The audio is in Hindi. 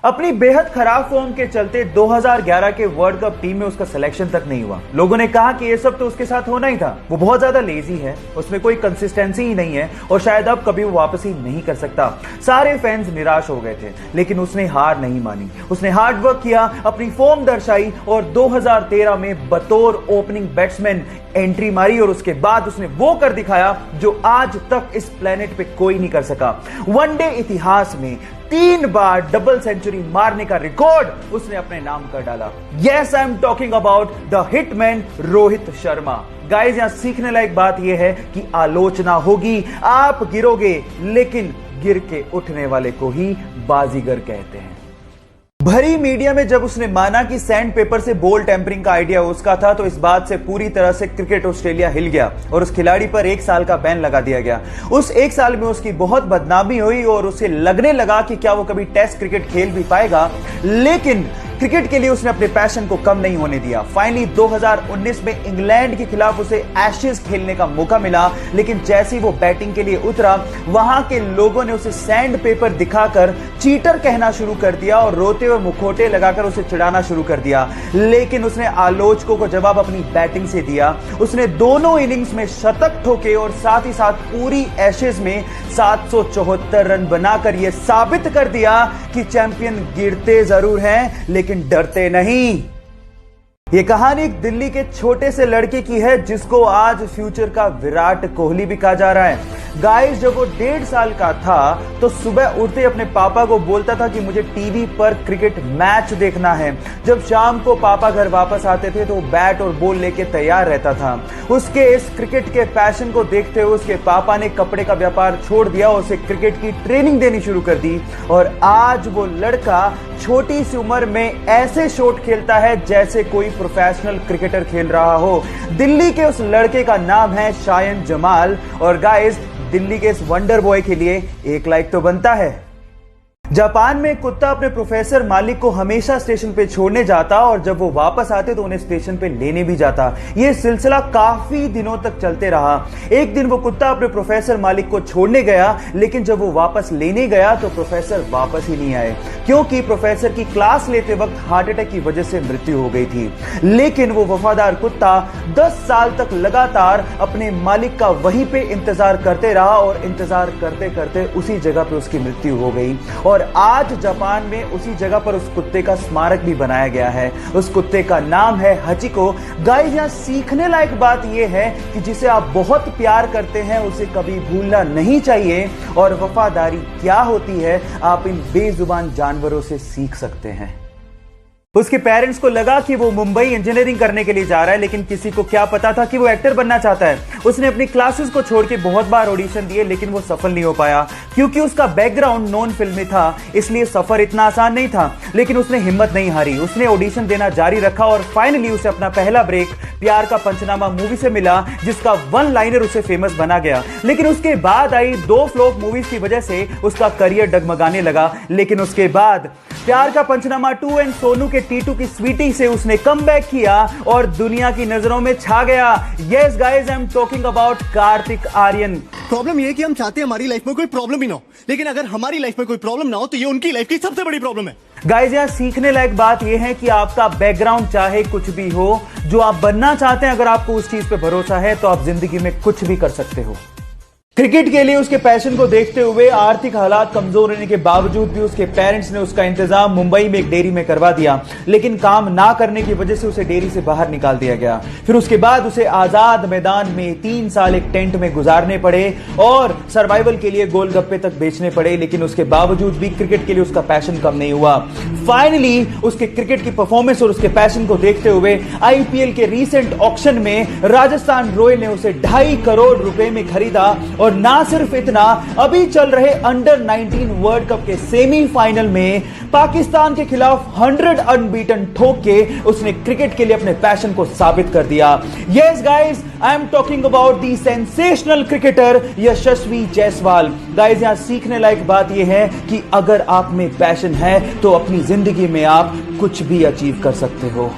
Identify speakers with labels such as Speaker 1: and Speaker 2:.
Speaker 1: अपनी बेहद खराब फॉर्म के चलते 2011 के वर्ल्ड कप टीम में उसका सिलेक्शन तक नहीं हुआ। लोगों ने कहा कि ये सब तो उसके साथ होना ही था, वो बहुत ज्यादा लेजी है, उसमें कोई कंसिस्टेंसी ही नहीं है और शायद अब कभी वो वापस ही नहीं कर सकता। सारे फैंस निराश हो गए थे, लेकिन उसने हार नहीं मानी। उसने हार्ड वर्क किया, अपनी फॉर्म दर्शाई और 2013 में बतौर ओपनिंग बैट्समैन एंट्री मारी और उसके बाद उसने वो कर दिखाया जो आज तक इस प्लेनेट पे कोई नहीं कर सका। वनडे इतिहास में 3 बार डबल सेंचुरी मारने का रिकॉर्ड उसने अपने नाम कर डाला। Yes, I am talking about the hitman Rohit Sharma. Guys, यहां सीखने लायक बात यह है कि आलोचना होगी, आप गिरोगे, लेकिन गिर के उठने वाले को ही बाजीगर कहते हैं। भरी मीडिया में जब उसने माना कि सैंड पेपर से बॉल टेम्परिंग का आइडिया उसका था, तो इस बात से पूरी तरह से क्रिकेट ऑस्ट्रेलिया हिल गया और उस खिलाड़ी पर 1 साल का बैन लगा दिया गया। उस 1 साल में उसकी बहुत बदनामी हुई और उसे लगने लगा कि क्या वो कभी टेस्ट क्रिकेट खेल भी पाएगा, लेकिन क्रिकेट के लिए उसने अपने पैशन को कम नहीं होने दिया। फाइनली 2019 में इंग्लैंड के खिलाफ उसे एशेज खेलने का मौका मिला, लेकिन जैसे ही वो बैटिंग के लिए उतरा, वहां के लोगों ने उसे सैंड पेपर दिखाकर चीटर कहना शुरू कर दिया और रोते और मुखौटे लगाकर उसे चिढ़ाना शुरू कर दिया। लेकिन उसने आलोचकों को जवाब अपनी बैटिंग से दिया। उसने दोनों इनिंग्स में शतक ठोके और साथ ही साथ पूरी एशेज में 774 रन बनाकर यह साबित कर दिया कि चैंपियन गिरते जरूर हैं लेकिन डरते नहीं। यह कहानी एक दिल्ली के छोटे से लड़के की है जिसको आज फ्यूचर का विराट कोहली भी कहा जा रहा है। गाइस, जब वो 1.5 साल का था तो सुबह उठते अपने पापा को बोलता था कि मुझे टीवी पर क्रिकेट मैच देखना है। जब शाम को पापा घर वापस आते थे तो बैट और बॉल लेके तैयार रहता था। उसके इस क्रिकेट के पैशन को देखते हुए उसके पापा ने कपड़े का व्यापार छोड़ दिया और उसे क्रिकेट की ट्रेनिंग देनी शुरू कर दी और आज वो लड़का छोटी सी उम्र में ऐसे शॉट खेलता है जैसे कोई प्रोफेशनल क्रिकेटर खेल रहा हो। दिल्ली के उस लड़के का नाम है शायन जमाल और गाइस, दिल्ली के इस वंडर बॉय के लिए 1 लाइक तो बनता है। जापान में एक कुत्ता अपने प्रोफेसर मालिक को हमेशा स्टेशन पे छोड़ने जाता और जब वो वापस आते तो उन्हें स्टेशन पे लेने भी जाता। ये सिलसिला काफी दिनों तक चलते रहा। एक दिन वो कुत्ता अपने प्रोफेसर मालिक को छोड़ने गया, लेकिन जब वो वापस लेने गया तो प्रोफेसर वापस ही नहीं आए, क्योंकि प्रोफेसर की क्लास लेते वक्त हार्ट अटैक की वजह से मृत्यु हो गई थी। लेकिन वो वफादार कुत्ता 10 साल तक लगातार अपने मालिक का वहीं पे इंतजार करते रहा और इंतजार करते करते उसी जगह पे उसकी मृत्यु हो गई और आज जापान में उसी जगह पर उस कुत्ते का स्मारक भी बनाया गया है। उस कुत्ते का नाम है हचिको। गाइस, यहां सीखने लायक बात यह है कि जिसे आप बहुत प्यार करते हैं उसे कभी भूलना नहीं चाहिए और वफादारी क्या होती है आप इन बेजुबान जानवरों से सीख सकते हैं। उसके पेरेंट्स को लगा कि वो मुंबई इंजीनियरिंग करने के लिए जा रहा है, लेकिन किसी को क्या पता था कि वो एक्टर बनना चाहता है। उसने अपनी क्लासेस को छोड़ के बहुत बार ऑडिशन दिए, लेकिन वो सफल नहीं हो पाया क्योंकि उसका बैकग्राउंड नॉन फिल्मी था, इसलिए सफर इतना आसान नहीं था। लेकिन उसने हिम्मत नहीं हारी, उसने ऑडिशन देना जारी रखा और फाइनली उसे अपना पहला ब्रेक प्यार का पंचनामा मूवी से मिला, जिसका 1 लाइनर उसे फेमस बना गया। लेकिन उसके बाद आई 2 फ्लॉप मूवीज की वजह से उसका करियर डगमगाने लगा। लेकिन उसके बाद प्यार का पंचनामा 2 एंड सोनू के टीटू की स्वीटी से उसने कमबैक किया और दुनिया की नजरों में छा गया। Yes guys, I am talking about Kartik Aaryan.
Speaker 2: Problem ये है कि हम चाहते हैं हमारी लाइफ में कोई प्रॉब्लम ही ना हो, लेकिन अगर हमारी लाइफ में कोई प्रॉब्लम ना हो तो ये उनकी लाइफ की सबसे बड़ी प्रॉब्लम है।
Speaker 1: गाइस, यहां सीखने लायक बात यह है कि आपका बैकग्राउंड चाहे कुछ भी हो, जो आप बनना चाहते हैं, अगर आपको उस चीज पे भरोसा है तो आप जिंदगी में कुछ भी कर सकते हो। क्रिकेट के लिए उसके पैशन को देखते हुए आर्थिक हालात कमजोर होने के बावजूद भी उसके पेरेंट्स ने उसका इंतजाम मुंबई में एक डेयरी में करवा दिया, लेकिन काम ना करने की वजह से उसे डेयरी से बाहर निकाल दिया गया। फिर उसके बाद उसे आजाद मैदान में 3 साल एक टेंट में गुजारने पड़े और सर्वाइवल के लिए गोलगप्पे तक बेचने पड़े, लेकिन उसके बावजूद भी क्रिकेट के लिए उसका पैशन कम नहीं हुआ। फाइनली उसके क्रिकेट की परफॉर्मेंस और उसके पैशन को देखते हुए आईपीएल के रीसेंट ऑक्शन में राजस्थान रॉयल ने उसे 2.5 करोड़ रुपए में खरीदा और ना सिर्फ इतना, अभी चल रहे अंडर 19 वर्ल्ड कप के सेमीफाइनल में पाकिस्तान के खिलाफ 100 अनबीटन ठोक के उसने क्रिकेट के लिए अपने पैशन को साबित कर दिया। Yes guys, I am talking about the sensational cricketer Yashasvi Jaiswal. Guys, यहां सीखने लायक बात यह है कि अगर आप में पैशन है तो अपनी जिंदगी में आप कुछ भी अचीव कर सकते हो।